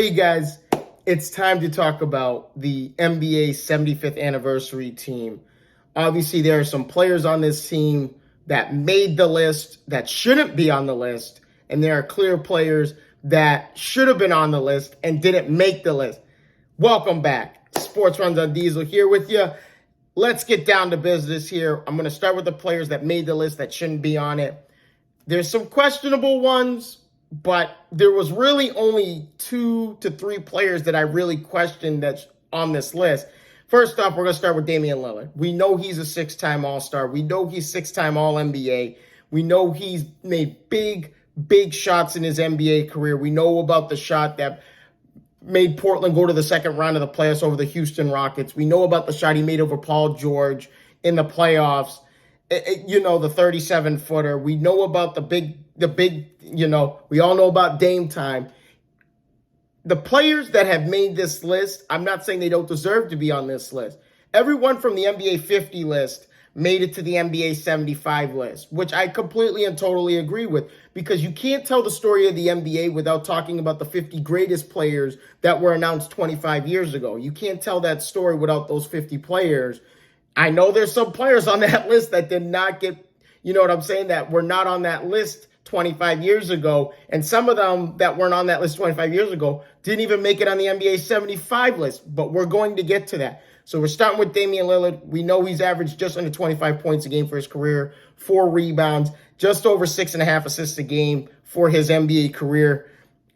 Hey guys, it's time to talk about the NBA 75th anniversary team. Obviously, there are some players on this team that made the list that shouldn't be on the list, and there are clear players that should have been on the list and didn't make the list. Welcome back. Sports Runs on Diesel here with you. Let's get down to business here. I'm going to start with the players that made the list that shouldn't be on it. There's some questionable ones, but there was really only 2 to 3 players that I really questioned that's on this list. First off, we're going to start with Damian Lillard. We know he's a 6-time All-Star. We know he's 6-time All-NBA. We know he's made big shots in his NBA career. We know about the shot that made Portland go to the second round of the playoffs over the Houston Rockets. We know about the shot he made over Paul George in the playoffs. The 37-footer. We know about the big, we all know about Dame time. The players that have made this list, I'm not saying they don't deserve to be on this list. Everyone from the NBA 50 list made it to the NBA 75 list, which I completely and totally agree with, because you can't tell the story of the NBA without talking about the 50 greatest players that were announced 25 years ago. You can't tell that story without those 50 players. I know there's some players on that list that did not get, that were not on that list 25 years ago. And some of them that weren't on that list 25 years ago didn't even make it on the NBA 75 list. But we're going to get to that. So we're starting with Damian Lillard. We know he's averaged just under 25 points a game for his career, 4 rebounds, just over 6.5 assists a game for his NBA career.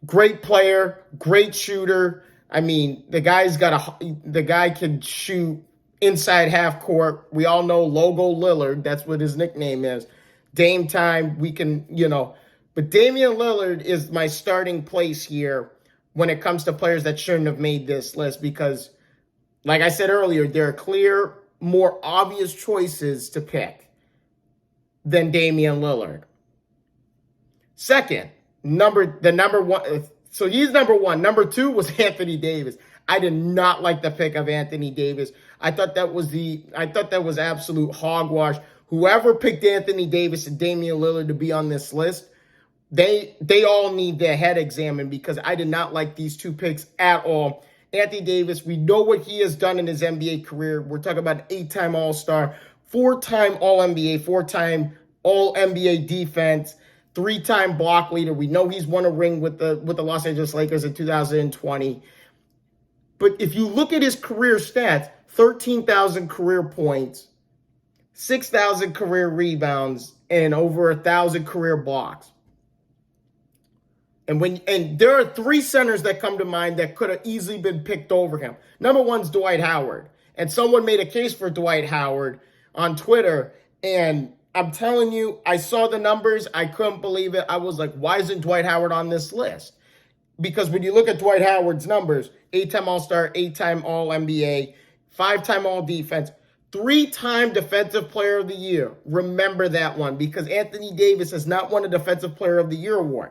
Great player, great shooter. I mean, the guy can shoot inside half court. We all know Logo Lillard. That's what his nickname is. Dame time, but Damian Lillard is my starting place here when it comes to players that shouldn't have made this list, because like I said earlier, there are clear, more obvious choices to pick than Damian Lillard. Second, number one. So he's number one. Number 2 was Anthony Davis. I did not like the pick of Anthony Davis. I thought that was absolute hogwash. Whoever picked Anthony Davis and Damian Lillard to be on this list, they all need their head examined, because I did not like these 2 picks at all. Anthony Davis, we know what he has done in his NBA career. We're talking about an 8-time All-Star, 4-time All-NBA, 4-time All-NBA defense, 3-time block leader. We know he's won a ring with the Los Angeles Lakers in 2020. But if you look at his career stats, 13,000 career points, 6,000 career rebounds, and over 1,000 career blocks. And there are 3 centers that come to mind that could have easily been picked over him. Number 1's Dwight Howard. And someone made a case for Dwight Howard on Twitter. And I'm telling you, I saw the numbers. I couldn't believe it. I was like, why isn't Dwight Howard on this list? Because when you look at Dwight Howard's numbers, 8-time All-Star, 8-time All-NBA, 5-time All-Defense, 3-time Defensive Player of the Year. Remember that one, because Anthony Davis has not won a Defensive Player of the Year award.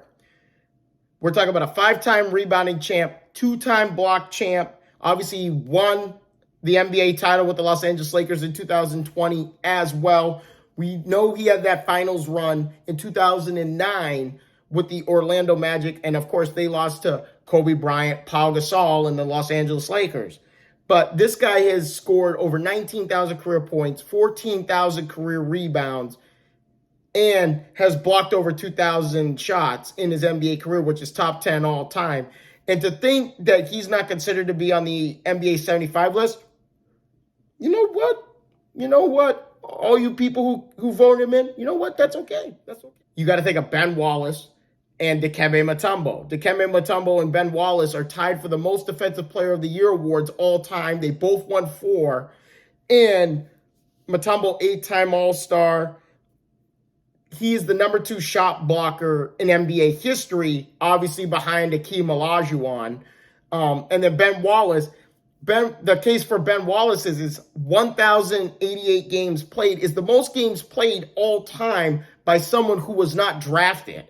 We're talking about a 5-time rebounding champ, 2-time block champ. Obviously, he won the NBA title with the Los Angeles Lakers in 2020 as well. We know he had that finals run in 2009 with the Orlando Magic. And, of course, they lost to Kobe Bryant, Paul Gasol, and the Los Angeles Lakers. But this guy has scored over 19,000 career points, 14,000 career rebounds, and has blocked over 2,000 shots in his NBA career, which is top 10 all time. And to think that he's not considered to be on the NBA 75 list, you know what? All you people who voted him in, you know what? That's okay. You got to think of Ben Wallace and Dikembe Mutombo. Dikembe Mutombo and Ben Wallace are tied for the most Defensive Player of the Year awards all time. They both won 4. And Mutombo, 8-time All-Star. He is the number 2 shot blocker in NBA history, obviously behind Hakeem Olajuwon. And then Ben Wallace. The case for Ben Wallace is 1,088 games played is the most games played all time by someone who was not drafted.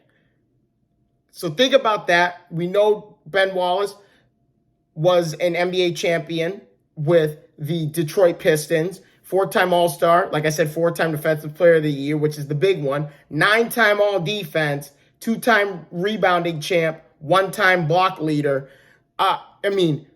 So think about that. We know Ben Wallace was an NBA champion with the Detroit Pistons, 4-time All-Star, like I said, 4-time Defensive Player of the Year, which is the big one, 9-time All-Defense, 2-time rebounding champ, 1-time block leader. I mean,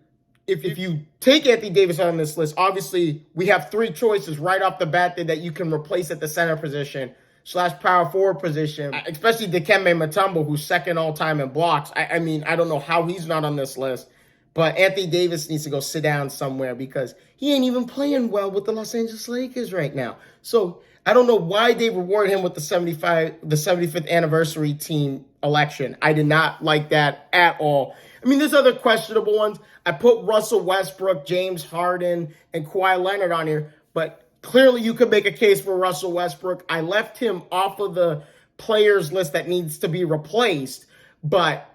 if you take Anthony Davis on this list, obviously we have three choices right off the bat that you can replace at the center position / power forward position, especially Dikembe Mutombo, who's second all time in blocks. I mean, I don't know how he's not on this list, but Anthony Davis needs to go sit down somewhere because he ain't even playing well with the Los Angeles Lakers right now. So I don't know why they reward him with the 75th anniversary team election. I did not like that at all. I mean, there's other questionable ones. I put Russell Westbrook, James Harden, and Kawhi Leonard on here, but clearly you could make a case for Russell Westbrook. I left him off of the players list that needs to be replaced, but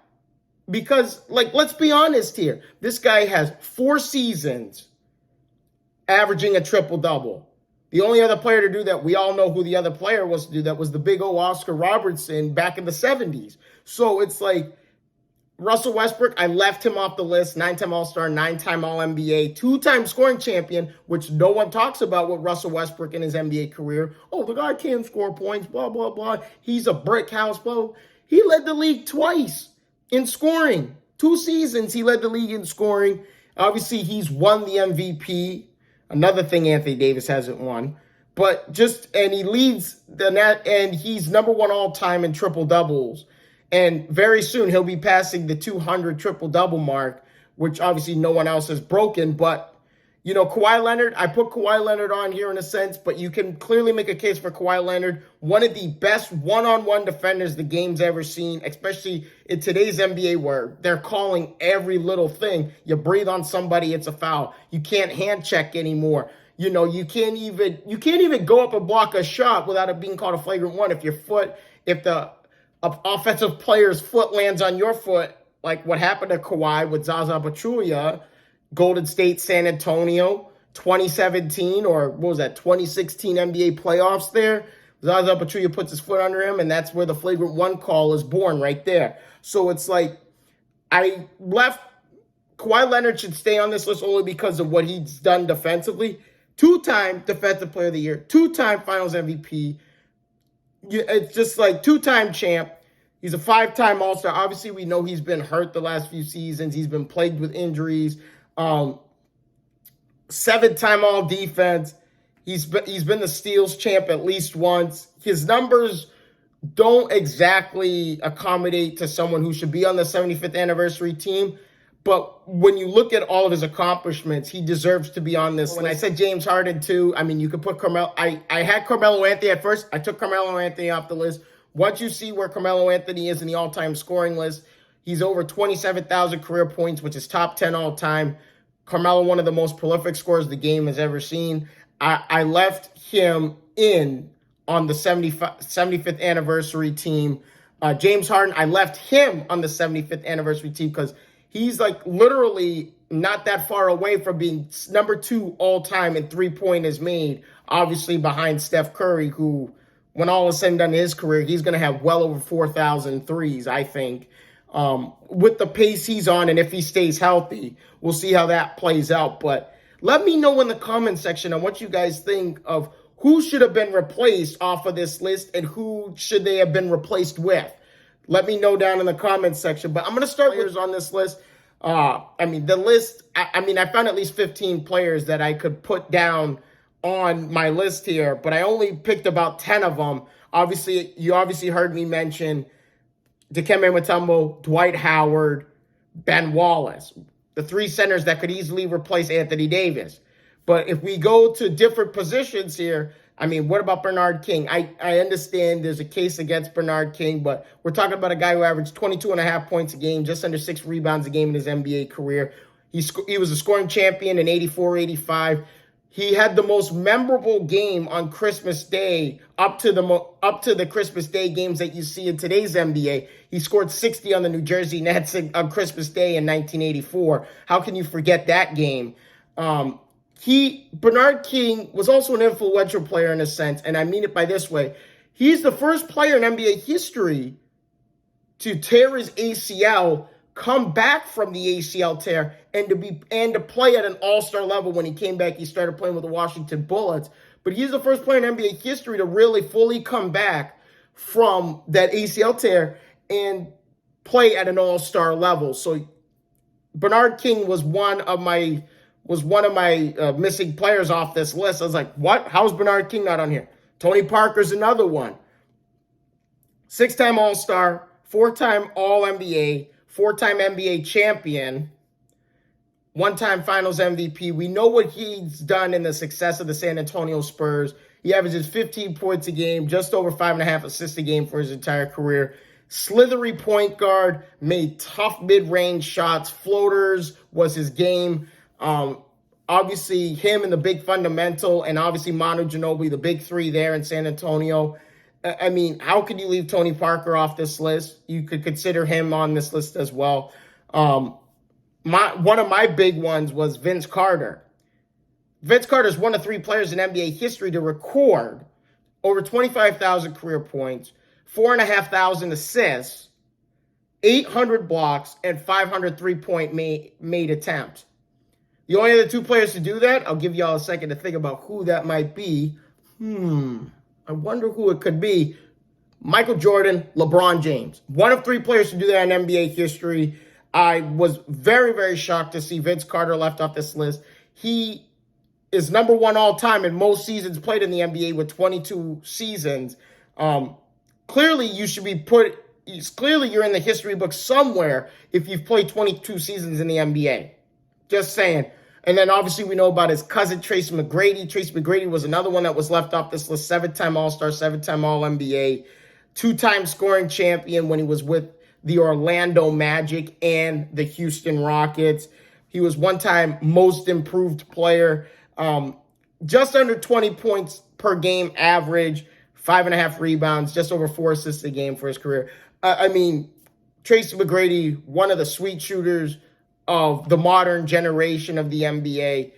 because, like, let's be honest here. This guy has 4 seasons averaging a triple-double. The only other player to do that, we all know who the other player was to do that, was the big old Oscar Robertson back in the 70s. So it's like, Russell Westbrook, I left him off the list. 9-time All-Star, 9-time All-NBA, 2-time scoring champion, which no one talks about with Russell Westbrook in his NBA career. Oh, the guy can't score points, blah, blah, blah. He's a brick house, blah. He led the league twice in scoring. 2 seasons he led the league in scoring. Obviously, he's won the MVP. Another thing Anthony Davis hasn't won. And he leads the net, and he's number 1 all-time in triple-doubles. And very soon he'll be passing the 200 triple-double mark, which obviously no one else has broken. But, you know, Kawhi Leonard, I put Kawhi Leonard on here in a sense, but you can clearly make a case for Kawhi Leonard, one of the best one-on-one defenders the game's ever seen, especially in today's NBA where they're calling every little thing. You breathe on somebody, it's a foul. You can't hand check anymore. You know, you can't even go up and block a shot without it being called a flagrant one if the offensive player's foot lands on your foot, like what happened to Kawhi with Zaza Pachulia, Golden State, San Antonio, 2017, or what was that, 2016 NBA playoffs there. Zaza Pachulia puts his foot under him, and that's where the flagrant one call is born right there. So it's like, I left Kawhi Leonard should stay on this list only because of what he's done defensively. 2-time Defensive Player of the Year, 2-time Finals MVP. It's just like 2-time champ. He's a 5-time All-Star. Obviously, we know he's been hurt the last few seasons. He's been plagued with injuries. 7-time All-Defense. He's been the steals champ at least once. His numbers don't exactly accommodate to someone who should be on the 75th anniversary team. But when you look at all of his accomplishments, he deserves to be on this. When I said James Harden too, I mean, you could put Carmelo. I had Carmelo Anthony at first. I took Carmelo Anthony off the list. Once you see where Carmelo Anthony is in the all-time scoring list, he's over 27,000 career points, which is top 10 all-time. Carmelo, one of the most prolific scorers the game has ever seen. I left him in on the 75th anniversary team. James Harden, I left him on the 75th anniversary team because he's like literally not that far away from being number 2 all-time in three-pointers made, obviously behind Steph Curry, who, when all is said and done in his career, he's going to have well over 4,000 threes, I think. With the pace he's on, and if he stays healthy, we'll see how that plays out. But let me know in the comment section on what you guys think of who should have been replaced off of this list and who should they have been replaced with. Let me know down in the comments section. But I'm going to start players on this list. The list, I found at least 15 players that I could put down on my list here, but I only picked about 10 of them. You obviously heard me mention Dikembe Mutombo, Dwight Howard, Ben Wallace, the 3 centers that could easily replace Anthony Davis. But if we go to different positions here, what about Bernard King? I understand there's a case against Bernard King, but we're talking about a guy who averaged 22.5 points a game, just under 6 rebounds a game in his NBA career. He was a scoring champion in 84-85. He had the most memorable game on Christmas Day up to the Christmas Day games that you see in today's NBA. He scored 60 on the New Jersey Nets on Christmas Day in 1984. How can you forget that game? Bernard King was also an influential player in a sense, and I mean it by this way. He's the first player in NBA history to tear his ACL, come back from the ACL tear, and to play at an all-star level. When he came back, he started playing with the Washington Bullets. But he's the first player in NBA history to really fully come back from that ACL tear and play at an all-star level. So Bernard King was one of my missing players off this list. I was like, what? How's Bernard King not on here? Tony Parker's another one. 6-time All-Star, 4-time All-NBA, 4-time NBA champion, 1-time Finals MVP. We know what he's done in the success of the San Antonio Spurs. He averages 15 points a game, just over 5.5 assists a game for his entire career. Slithery point guard, made tough mid-range shots. Floaters was his game. Obviously, him and the big fundamental, and obviously Manu Ginobili, the big three there in San Antonio. I mean, how could you leave Tony Parker off this list? You could consider him on this list as well. One of my big ones was Vince Carter. Vince Carter is one of 3 players in NBA history to record over 25,000 career points, 4,500 assists, 800 blocks, and 500 three-point made attempts. The only other 2 players to do that, I'll give y'all a second to think about who that might be. I wonder who it could be. Michael Jordan, LeBron James. One of 3 players to do that in NBA history. I was very, very shocked to see Vince Carter left off this list. He is number 1 all time in most seasons played in the NBA with 22 seasons. Clearly, you're in the history book somewhere if you've played 22 seasons in the NBA. Just saying. And then obviously we know about his cousin, Tracy McGrady. Tracy McGrady was another one that was left off this list. 7-time All-Star, 7-time All-NBA, 2-time scoring champion when he was with the Orlando Magic and the Houston Rockets. He was 1-time most improved player. Just under 20 points per game average, 5.5 rebounds, just over 4 assists a game for his career. I mean, Tracy McGrady, one of the sweet shooters of the modern generation of the NBA,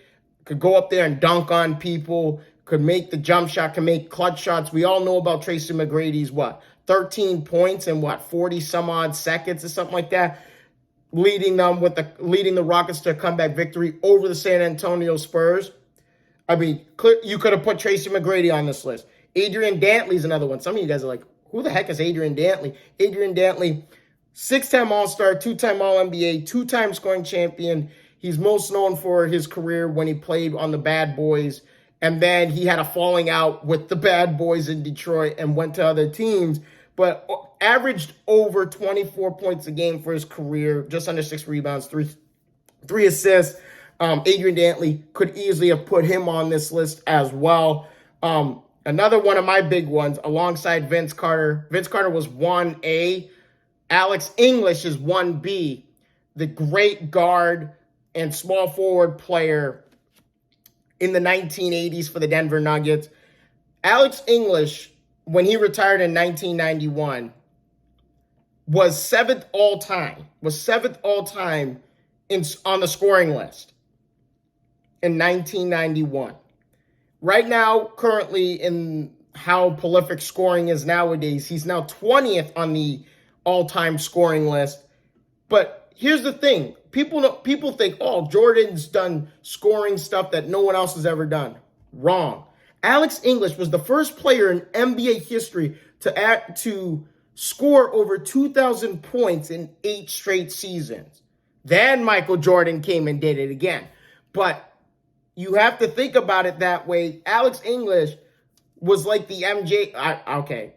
could go up there and dunk on people, could make the jump shot, can make clutch shots. We all know about Tracy McGrady's 13 points in 40 some odd seconds or something like that, leading the Rockets to a comeback victory over the San Antonio Spurs. I mean, you could have put Tracy McGrady on this list. Adrian Dantley's another one. Some of you guys are like, who the heck is Adrian Dantley? Adrian Dantley, 6-time All-Star, 2-time All-NBA, 2-time scoring champion. He's most known for his career when he played on the Bad Boys, and then he had a falling out with the Bad Boys in Detroit and went to other teams, but averaged over 24 points a game for his career, just under 6 rebounds, three assists. Adrian Dantley could easily have put him on this list as well. Another one of my big ones, alongside Vince Carter. Vince Carter was 1A. Alex English is 1B, the great guard and small forward player in the 1980s for the Denver Nuggets. Alex English, when he retired in 1991, was 7th all time on the scoring list in 1991. Right now, currently in how prolific scoring is nowadays, he's now 20th on the all-time scoring list. But here's the thing. People think, oh, Jordan's done scoring stuff that no one else has ever done. Wrong. Alex English was the first player in NBA history to score over 2,000 points in 8 straight seasons. Then Michael Jordan came and did it again. But you have to think about it that way. Alex English was like the MJ. Okay.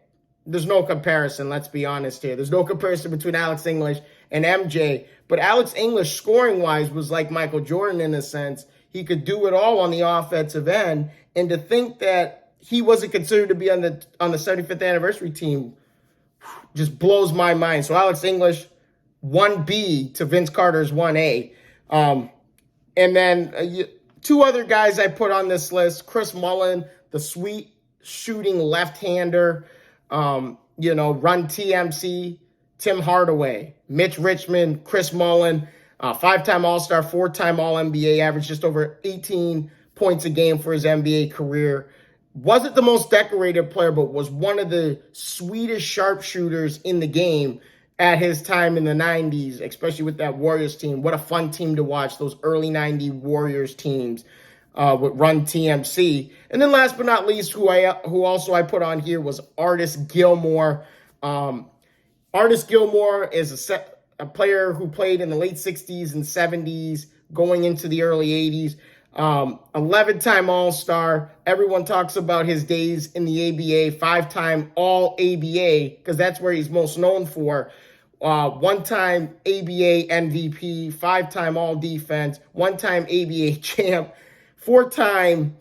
There's no comparison, let's be honest here. There's no comparison between Alex English and MJ. But Alex English, scoring-wise, was like Michael Jordan in a sense. He could do it all on the offensive end. And to think that he wasn't considered to be on the 75th anniversary team just blows my mind. So Alex English, 1B to Vince Carter's 1A. And then 2 other guys I put on this list. Chris Mullin, the sweet shooting left-hander. Run TMC, Tim Hardaway, Mitch Richmond, Chris Mullin, 5-time All-Star, 4-time All-NBA, averaged just over 18 points a game for his NBA career. Wasn't the most decorated player, but was one of the sweetest sharpshooters in the game at his time in the 90s, especially with that Warriors team. What a fun team to watch, those early 90 Warriors teams. With Run TMC. And then last but not least, who also I put on here was Artis Gilmore. Artis Gilmore is a player who played in the late 60s and 70s, going into the early 80s. 11-time All-Star. Everyone talks about his days in the ABA. 5-time All-ABA, because that's where he's most known for. 1-time ABA MVP, 5-time All-Defense, 1-time ABA champ, 4-time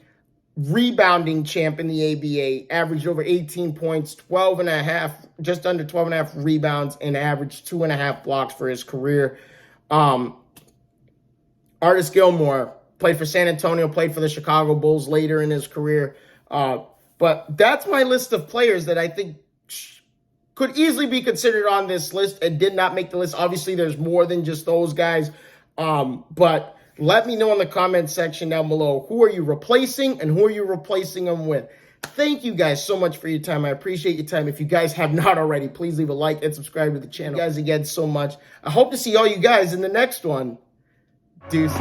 rebounding champ in the ABA, averaged over 18 points, 12 and a half, just under 12 and a half rebounds, and averaged 2.5 blocks for his career. Artis Gilmore played for San Antonio, played for the Chicago Bulls later in his career. But that's my list of players that I think could easily be considered on this list and did not make the list. Obviously, there's more than just those guys. But let me know in the comment section down below, who are you replacing and who are you replacing them with? Thank you guys so much for your time. I appreciate your time. If you guys have not already, please leave a like and subscribe to the channel. Thank you guys again so much. I hope to see all you guys in the next one. Deuces.